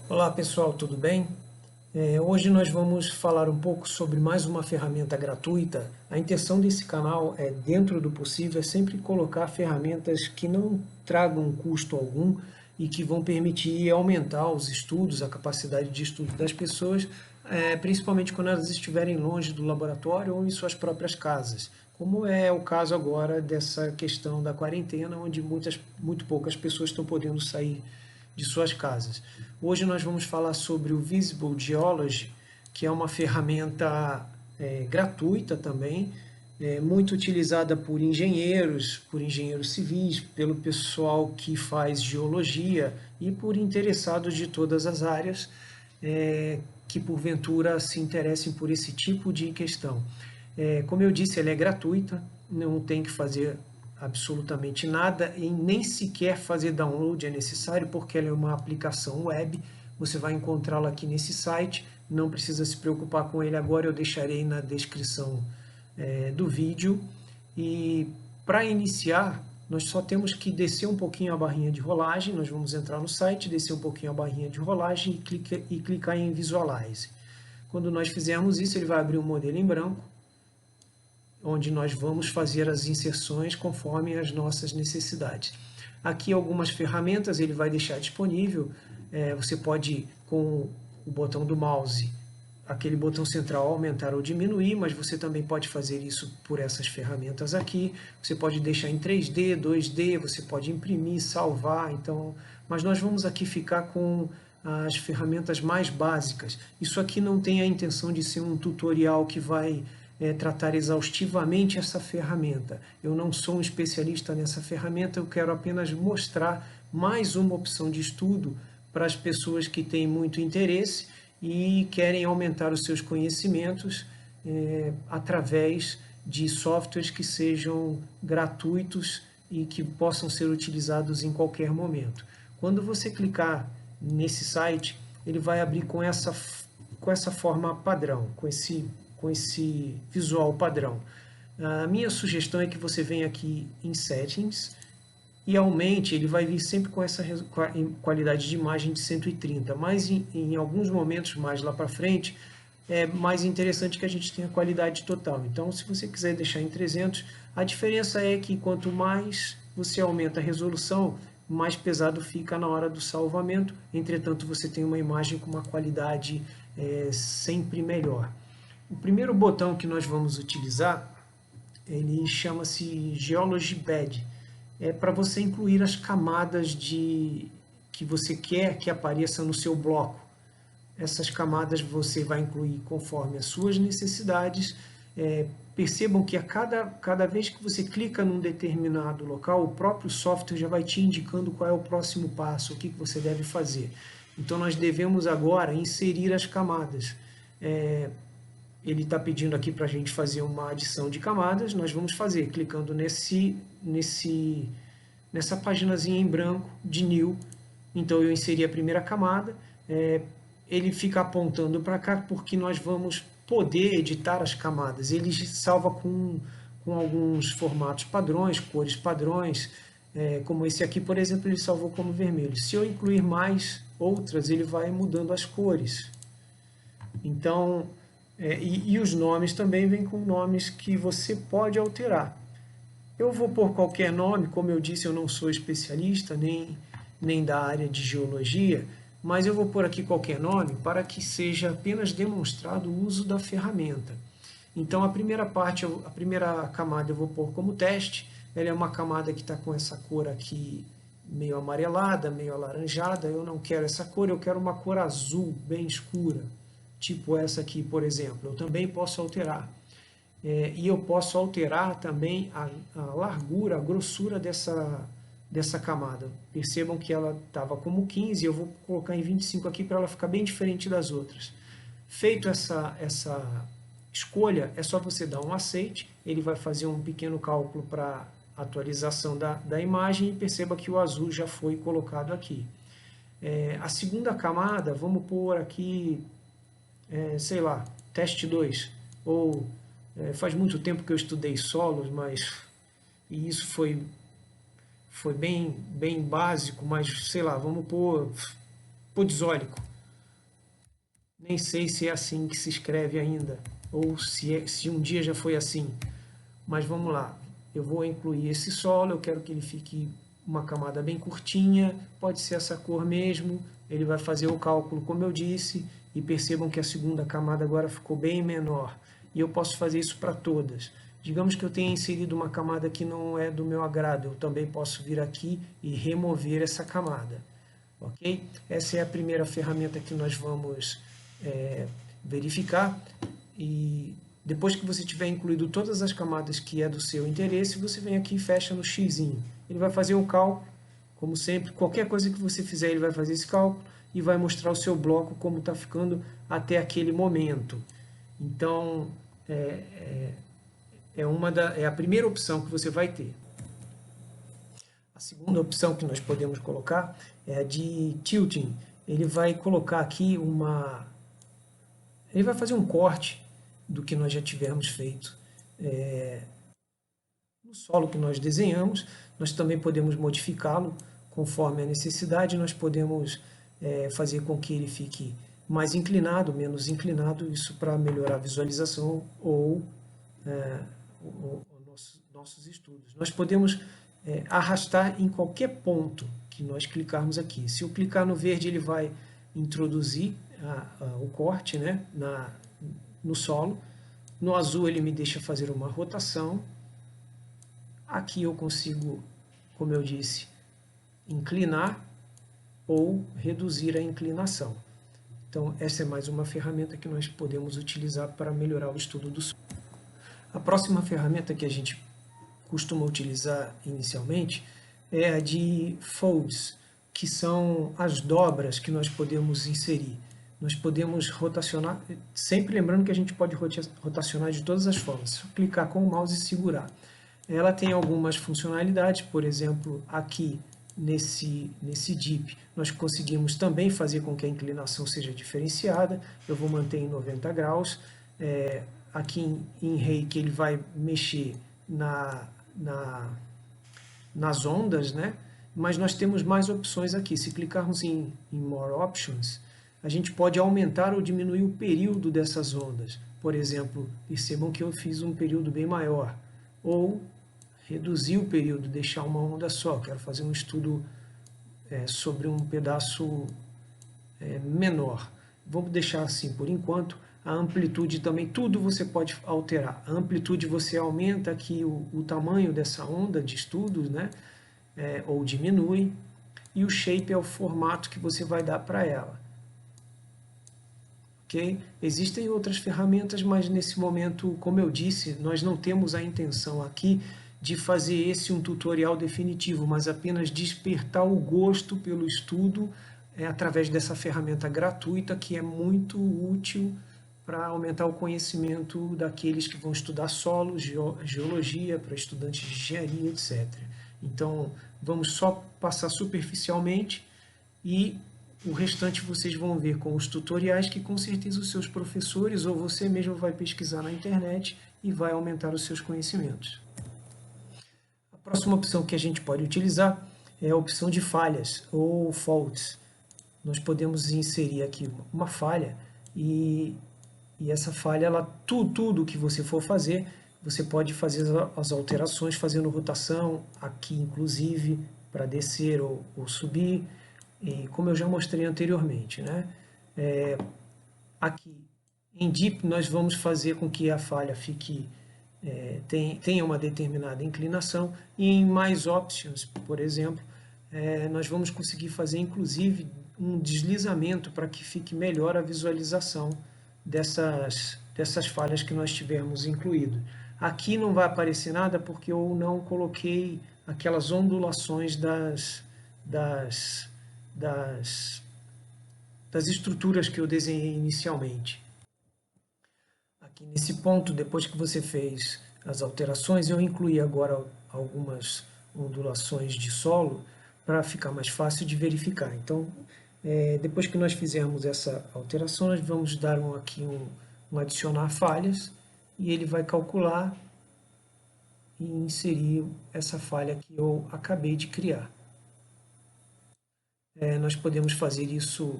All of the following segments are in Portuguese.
Olá pessoal, tudo bem? Hoje nós vamos falar um pouco sobre mais uma ferramenta gratuita. A intenção desse canal é, dentro do possível, é sempre colocar ferramentas que não tragam custo algum e que vão permitir aumentar os estudos, a capacidade de estudo das pessoas, principalmente quando elas estiverem longe do laboratório ou em suas próprias casas, como é o caso agora dessa questão da quarentena, onde muito poucas pessoas estão podendo sair de suas casas. Hoje nós vamos falar sobre o Visible Geology, que é uma ferramenta gratuita também, muito utilizada por engenheiros civis, pelo pessoal que faz geologia e por interessados de todas as áreas que porventura se interessem por esse tipo de questão. Como eu disse, ela é gratuita, não tem que fazer absolutamente nada e nem sequer fazer download é necessário, porque ela é uma aplicação web. Você vai encontrá-la aqui nesse site, não precisa se preocupar com ele agora, eu deixarei na descrição do vídeo. E para iniciar, nós só temos que descer um pouquinho a barrinha de rolagem. Nós vamos entrar no site, descer um pouquinho a barrinha de rolagem e clicar em Visualize. Quando nós fizermos isso, ele vai abrir um modelo em branco, onde nós vamos fazer as inserções conforme as nossas necessidades. Aqui algumas ferramentas ele vai deixar disponível. Você pode, com o botão do mouse, aquele botão central, aumentar ou diminuir, mas você também pode fazer isso por essas ferramentas aqui. Você pode deixar em 3D, 2D, você pode imprimir, salvar. Então, mas nós vamos aqui ficar com as ferramentas mais básicas. Isso aqui não tem a intenção de ser um tutorial que vai tratar exaustivamente essa ferramenta. Eu não sou um especialista nessa ferramenta, eu quero apenas mostrar mais uma opção de estudo para as pessoas que têm muito interesse e querem aumentar os seus conhecimentos através de softwares que sejam gratuitos e que possam ser utilizados em qualquer momento. Quando você clicar nesse site, ele vai abrir com essa forma padrão, com esse visual padrão. A minha sugestão é que você venha aqui em Settings e aumente. Ele vai vir sempre com essa qualidade de imagem de 130, mas em alguns momentos mais lá para frente é mais interessante que a gente tenha qualidade total. Então, se você quiser deixar em 300, a diferença é que quanto mais você aumenta a resolução, mais pesado fica na hora do salvamento. Entretanto, você tem uma imagem com uma qualidade sempre melhor. O primeiro botão que nós vamos utilizar, ele chama-se Geology Bed. É para você incluir as camadas que você quer que apareça no seu bloco. Essas camadas você vai incluir conforme as suas necessidades. Percebam que a cada vez que você clica num determinado local, o próprio software já vai te indicando qual é o próximo passo, o que você deve fazer. Então nós devemos agora inserir as camadas. Ele está pedindo aqui para a gente fazer uma adição de camadas. Nós vamos fazer clicando nessa paginazinha em branco de New. Então eu inseri a primeira camada. Ele fica apontando para cá porque nós vamos poder editar as camadas. Ele salva com alguns formatos padrões, cores padrões, como esse aqui, por exemplo, ele salvou como vermelho. Se eu incluir mais outras, ele vai mudando as cores. Então, e os nomes também vêm com nomes que você pode alterar. Eu vou pôr qualquer nome, como eu disse, eu não sou especialista, nem da área de geologia, mas eu vou pôr aqui qualquer nome para que seja apenas demonstrado o uso da ferramenta. Então, a primeira camada eu vou pôr como teste. Ela é uma camada que está com essa cor aqui meio amarelada, meio alaranjada. Eu não quero essa cor, eu quero uma cor azul, bem escura, tipo essa aqui, por exemplo. Eu também posso alterar. E eu posso alterar também a largura, a grossura dessa camada. Percebam que ela estava como 15, eu vou colocar em 25 aqui para ela ficar bem diferente das outras. Feito essa escolha, é só você dar um aceite, ele vai fazer um pequeno cálculo para atualização da imagem e perceba que o azul já foi colocado aqui. A segunda camada, vamos pôr aqui, sei lá, teste 2, ou faz muito tempo que eu estudei solos, mas e isso foi bem básico, mas sei lá, vamos pôr podizólico. Nem sei se é assim que se escreve ainda, ou se um dia já foi assim. Mas vamos lá. Eu vou incluir esse solo, eu quero que ele fique uma camada bem curtinha, pode ser essa cor mesmo. Ele vai fazer o cálculo, como eu disse, e percebam que a segunda camada agora ficou bem menor. E eu posso fazer isso para todas. Digamos que eu tenha inserido uma camada que não é do meu agrado, eu também posso vir aqui e remover essa camada. Ok? Essa é a primeira ferramenta que nós vamos verificar. E depois que você tiver incluído todas as camadas que é do seu interesse, você vem aqui e fecha no X. Ele vai fazer o cálculo, como sempre. Qualquer coisa que você fizer, ele vai fazer esse cálculo e vai mostrar o seu bloco como está ficando até aquele momento. Então, é a primeira opção que você vai ter. A segunda opção que nós podemos colocar é a de tilting. Ele vai colocar aqui ele vai fazer um corte do que nós já tivermos feito no solo que nós desenhamos. Nós também podemos modificá-lo conforme a necessidade. Nós podemos fazer com que ele fique mais inclinado, menos inclinado, isso para melhorar a visualização ou nossos estudos. Nós podemos arrastar em qualquer ponto que nós clicarmos aqui. Se eu clicar no verde, ele vai introduzir o corte, né, no solo. No azul, ele me deixa fazer uma rotação. Aqui eu consigo, como eu disse, inclinar ou reduzir a inclinação. Então, essa é mais uma ferramenta que nós podemos utilizar para melhorar o estudo do solo. A próxima ferramenta que a gente costuma utilizar inicialmente é a de folds, que são as dobras que nós podemos inserir. Nós podemos rotacionar, sempre lembrando que a gente pode rotacionar de todas as formas. Se eu clicar com o mouse e segurar. Ela tem algumas funcionalidades, por exemplo, aqui nesse dip, nós conseguimos também fazer com que a inclinação seja diferenciada. Eu vou manter em 90 graus. Aqui em Reiki ele vai mexer nas ondas, né? Mas nós temos mais opções aqui. Se clicarmos em More Options, a gente pode aumentar ou diminuir o período dessas ondas. Por exemplo, percebam que eu fiz um período bem maior. Ou reduzir o período, deixar uma onda só. Quero fazer um estudo sobre um pedaço menor. Vamos deixar assim por enquanto. A amplitude também, tudo você pode alterar. A amplitude você aumenta aqui o tamanho dessa onda de estudos, né? Ou diminui. E o shape é o formato que você vai dar para ela. Okay? Existem outras ferramentas, mas nesse momento, como eu disse, nós não temos a intenção aqui de fazer esse um tutorial definitivo, mas apenas despertar o gosto pelo estudo através dessa ferramenta gratuita que é muito útil para aumentar o conhecimento daqueles que vão estudar solo, geologia, para estudantes de engenharia, etc. Então, vamos só passar superficialmente e o restante vocês vão ver com os tutoriais que com certeza os seus professores ou você mesmo vai pesquisar na internet e vai aumentar os seus conhecimentos. A próxima opção que a gente pode utilizar é a opção de falhas ou faults. Nós podemos inserir aqui uma falha e essa falha, tudo que você for fazer, você pode fazer as alterações fazendo rotação aqui inclusive para descer ou subir. E como eu já mostrei anteriormente, né? Aqui em Deep nós vamos fazer com que a falha fique tenha uma determinada inclinação e em mais options, por exemplo, nós vamos conseguir fazer inclusive um deslizamento para que fique melhor a visualização dessas falhas que nós tivermos incluído. Aqui não vai aparecer nada porque eu não coloquei aquelas ondulações das estruturas que eu desenhei inicialmente. Aqui nesse ponto, depois que você fez as alterações, eu incluí agora algumas ondulações de solo para ficar mais fácil de verificar. Então, depois que nós fizermos essa alteração, nós vamos dar aqui um adicionar falhas e ele vai calcular e inserir essa falha que eu acabei de criar. Nós podemos fazer isso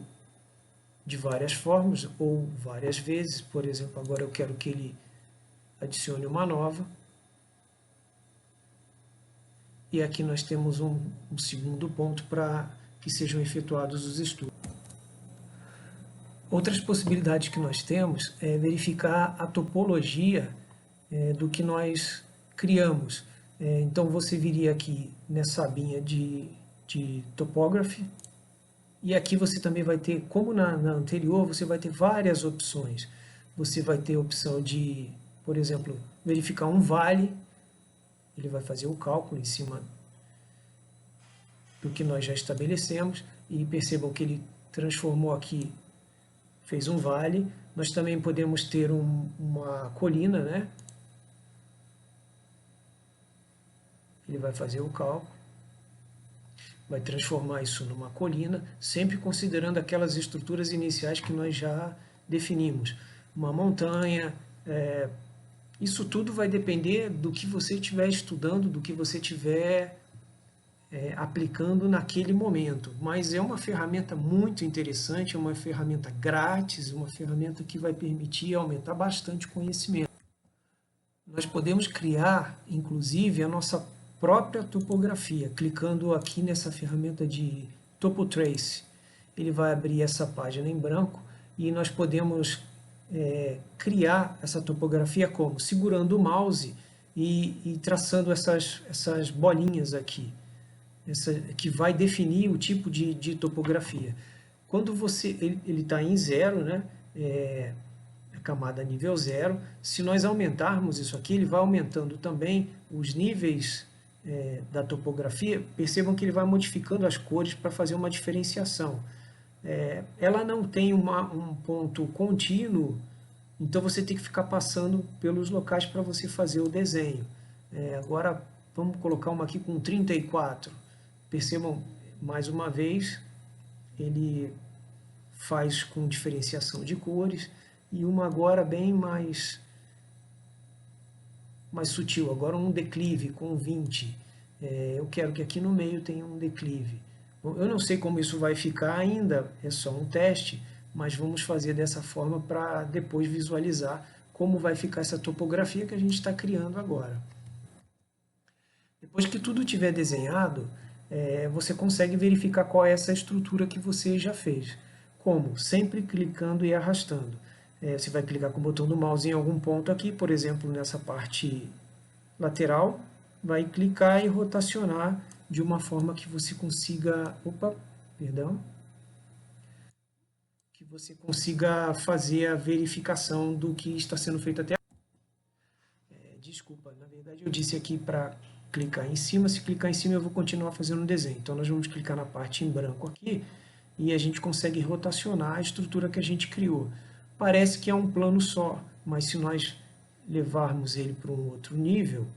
de várias formas ou várias vezes. Por exemplo, agora eu quero que ele adicione uma nova. E aqui nós temos um segundo ponto para que sejam efetuados os estudos. Outras possibilidades que nós temos é verificar a topologia do que nós criamos. Então você viria aqui nessa abinha de Topography, e aqui você também vai ter, como na anterior, você vai ter várias opções. Você vai ter a opção de, por exemplo, verificar um vale, ele vai fazer o cálculo em cima do que nós já estabelecemos, e percebam que ele transformou aqui, fez um vale. Nós também podemos ter uma colina, né? Ele vai fazer o cálculo, vai transformar isso numa colina, sempre considerando aquelas estruturas iniciais que nós já definimos. Uma montanha, isso tudo vai depender do que você estiver estudando, do que você estiver aplicando naquele momento. Mas é uma ferramenta muito interessante, é uma ferramenta grátis, uma ferramenta que vai permitir aumentar bastante o conhecimento. Nós podemos criar, inclusive, a nossa própria topografia, clicando aqui nessa ferramenta de TopoTrace. Ele vai abrir essa página em branco e nós podemos criar essa topografia como? Segurando o mouse e traçando essas bolinhas aqui, que vai definir o tipo de topografia. Quando ele está em 0, né? A camada nível 0, se nós aumentarmos isso aqui, ele vai aumentando também os níveis da topografia. Percebam que ele vai modificando as cores para fazer uma diferenciação. Ela não tem um ponto contínuo, então você tem que ficar passando pelos locais para você fazer o desenho. Agora vamos colocar uma aqui com 34. Percebam, mais uma vez, ele faz com diferenciação de cores, e uma agora bem mais sutil, agora um declive com 20. Eu quero que aqui no meio tenha um declive. Bom, eu não sei como isso vai ficar ainda, é só um teste, mas vamos fazer dessa forma para depois visualizar como vai ficar essa topografia que a gente está criando agora. Depois que tudo estiver desenhado, você consegue verificar qual é essa estrutura que você já fez. Como? Sempre clicando e arrastando. Você vai clicar com o botão do mouse em algum ponto aqui, por exemplo, nessa parte lateral, vai clicar e rotacionar de uma forma que você consiga, que você consiga fazer a verificação do que está sendo feito até agora. Desculpa, na verdade eu disse aqui para clicar em cima. Se clicar em cima eu vou continuar fazendo o desenho. Então nós vamos clicar na parte em branco aqui e a gente consegue rotacionar a estrutura que a gente criou. Parece que é um plano só, mas se nós levarmos ele para um outro nível,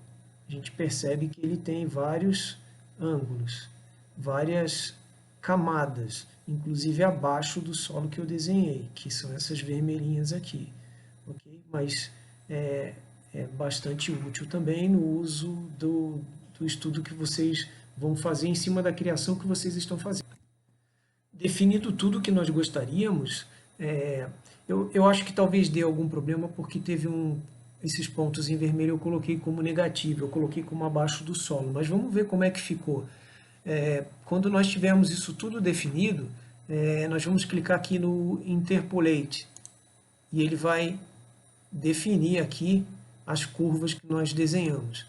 a gente percebe que ele tem vários ângulos, várias camadas, inclusive abaixo do solo que eu desenhei, que são essas vermelhinhas aqui. Okay? Mas é bastante útil também no uso do estudo que vocês vão fazer em cima da criação que vocês estão fazendo. Definido tudo o que nós gostaríamos, eu acho que talvez dê algum problema porque teve esses pontos em vermelho eu coloquei como negativo, eu coloquei como abaixo do solo, mas vamos ver como é que ficou. Quando nós tivermos isso tudo definido, nós vamos clicar aqui no Interpolate e ele vai definir aqui as curvas que nós desenhamos.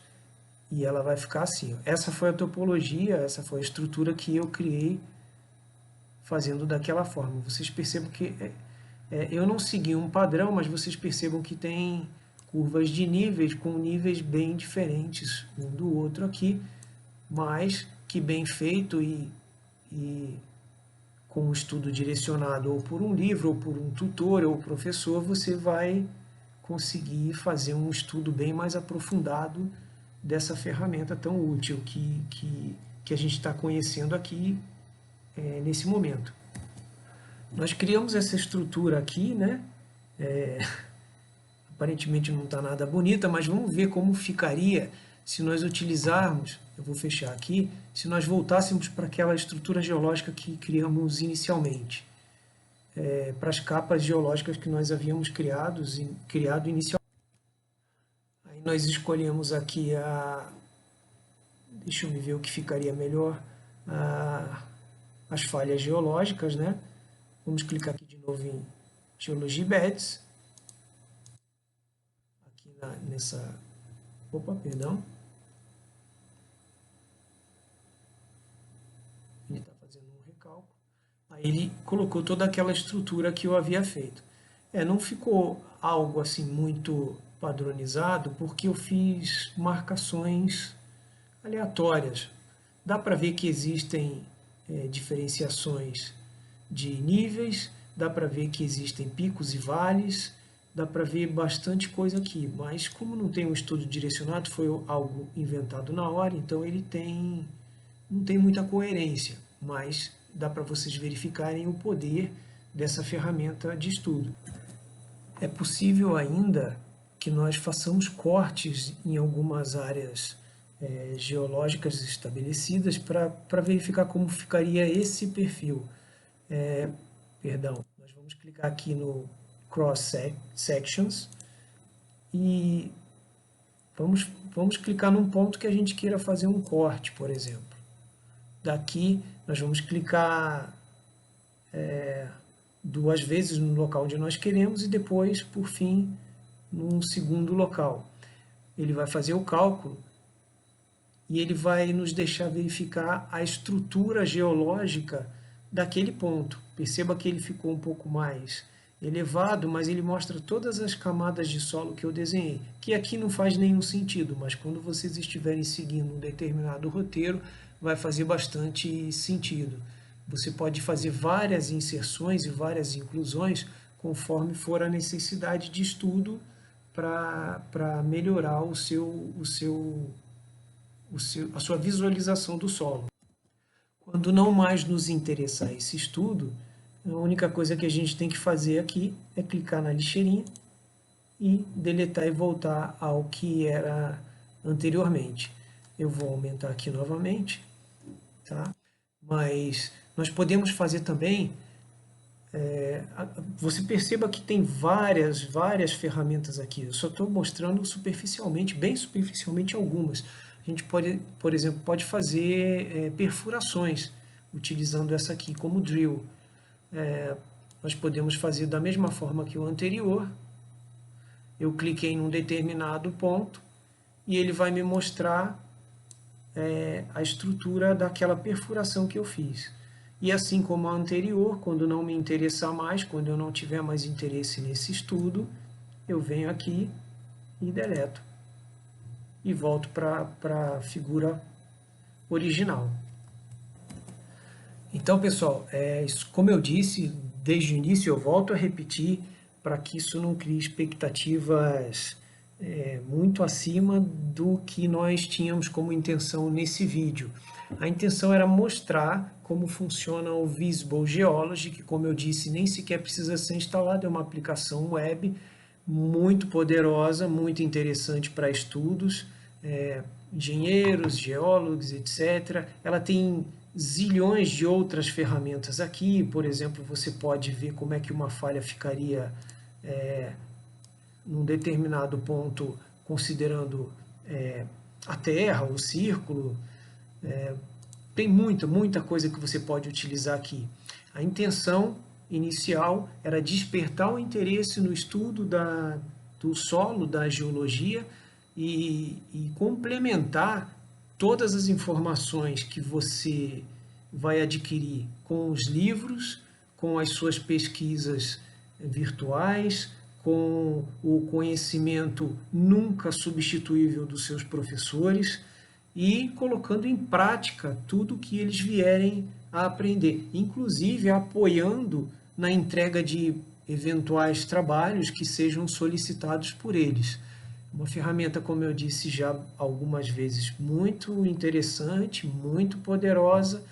E ela vai ficar assim. Essa foi a topologia, essa foi a estrutura que eu criei fazendo daquela forma. Vocês percebam que eu não segui um padrão, mas vocês percebam que tem curvas de níveis, com níveis bem diferentes um do outro aqui, mas que bem feito e com um estudo direcionado ou por um livro, ou por um tutor, ou professor, você vai conseguir fazer um estudo bem mais aprofundado dessa ferramenta tão útil que a gente está conhecendo aqui nesse momento. Nós criamos essa estrutura aqui, né? Aparentemente não está nada bonita, mas vamos ver como ficaria se nós utilizarmos, eu vou fechar aqui, se nós voltássemos para aquela estrutura geológica que criamos inicialmente. para as capas geológicas que nós havíamos criado inicialmente. Aí nós escolhemos aqui deixa eu me ver o que ficaria melhor, as falhas geológicas, né? Vamos clicar aqui de novo em Geology Beds, aqui perdão. Ele está fazendo um recálculo. Aí ele colocou toda aquela estrutura que eu havia feito. Não ficou algo assim muito padronizado, porque eu fiz marcações aleatórias. Dá para ver que existem diferenciações de níveis, dá para ver que existem picos e vales, dá para ver bastante coisa aqui, mas como não tem um estudo direcionado, foi algo inventado na hora, então ele não tem muita coerência, mas dá para vocês verificarem o poder dessa ferramenta de estudo. É possível ainda que nós façamos cortes em algumas áreas geológicas estabelecidas para verificar como ficaria esse perfil. Nós vamos clicar aqui no Cross Sections e vamos clicar num ponto que a gente queira fazer um corte, por exemplo. Daqui nós vamos clicar 2 vezes no local onde nós queremos e depois, por fim, num segundo local. Ele vai fazer o cálculo e ele vai nos deixar verificar a estrutura geológica daquele ponto. Perceba que ele ficou um pouco mais elevado, mas ele mostra todas as camadas de solo que eu desenhei, que aqui não faz nenhum sentido, mas quando vocês estiverem seguindo um determinado roteiro, vai fazer bastante sentido. Você pode fazer várias inserções e várias inclusões conforme for a necessidade de estudo para melhorar a sua visualização do solo. Quando não mais nos interessar esse estudo, a única coisa que a gente tem que fazer aqui é clicar na lixeirinha e deletar e voltar ao que era anteriormente. Eu vou aumentar aqui novamente, tá? Mas nós podemos fazer também, você perceba que tem várias ferramentas aqui, eu só estou mostrando superficialmente, bem superficialmente algumas. A gente pode, por exemplo, pode fazer perfurações, utilizando essa aqui como drill. Nós podemos fazer da mesma forma que o anterior. Eu cliquei num determinado ponto e ele vai me mostrar a estrutura daquela perfuração que eu fiz. E assim como a anterior, quando não me interessar mais, quando eu não tiver mais interesse nesse estudo, eu venho aqui e deleto. E volto para a figura original. Então, pessoal, como eu disse, desde o início eu volto a repetir para que isso não crie expectativas muito acima do que nós tínhamos como intenção nesse vídeo. A intenção era mostrar como funciona o Visible Geology, que, como eu disse, nem sequer precisa ser instalado, é uma aplicação web muito poderosa, muito interessante para estudos, engenheiros, geólogos, etc. Ela tem zilhões de outras ferramentas aqui, por exemplo, você pode ver como é que uma falha ficaria num determinado ponto, considerando a Terra, o círculo. Tem muita coisa que você pode utilizar aqui. A intenção inicial era despertar o interesse no estudo do solo, da geologia, e complementar todas as informações que você vai adquirir com os livros, com as suas pesquisas virtuais, com o conhecimento nunca substituível dos seus professores e colocando em prática tudo que eles vierem a aprender, inclusive apoiando na entrega de eventuais trabalhos que sejam solicitados por eles. Uma ferramenta, como eu disse já algumas vezes, muito interessante, muito poderosa,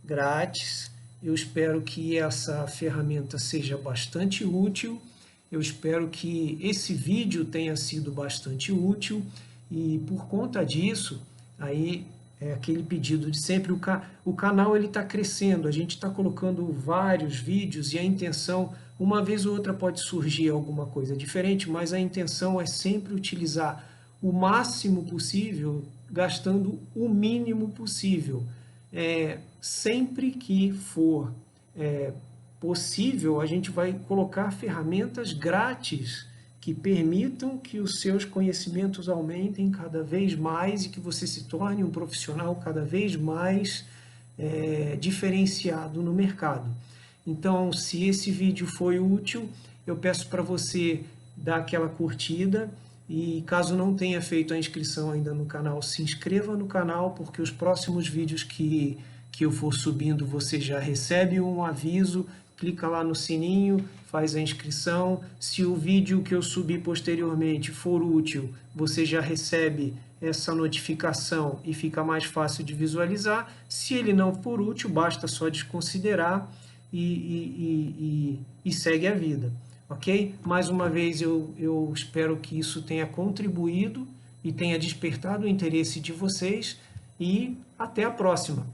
grátis. Eu espero que essa ferramenta seja bastante útil. Eu espero que esse vídeo tenha sido bastante útil e por conta disso, aí É aquele pedido de sempre. O canal está crescendo, a gente está colocando vários vídeos e a intenção, uma vez ou outra pode surgir alguma coisa diferente, mas a intenção é sempre utilizar o máximo possível, gastando o mínimo possível. Sempre que for possível, a gente vai colocar ferramentas grátis que permitam que os seus conhecimentos aumentem cada vez mais e que você se torne um profissional cada vez mais diferenciado no mercado. Então, se esse vídeo foi útil, eu peço para você dar aquela curtida e caso não tenha feito a inscrição ainda no canal, se inscreva no canal, porque os próximos vídeos que eu for subindo, você já recebe um aviso, clica lá no sininho, faz a inscrição. Se o vídeo que eu subir posteriormente for útil, você já recebe essa notificação e fica mais fácil de visualizar. Se ele não for útil, basta só desconsiderar e segue a vida. Ok? Mais uma vez, eu espero que isso tenha contribuído e tenha despertado o interesse de vocês e até a próxima.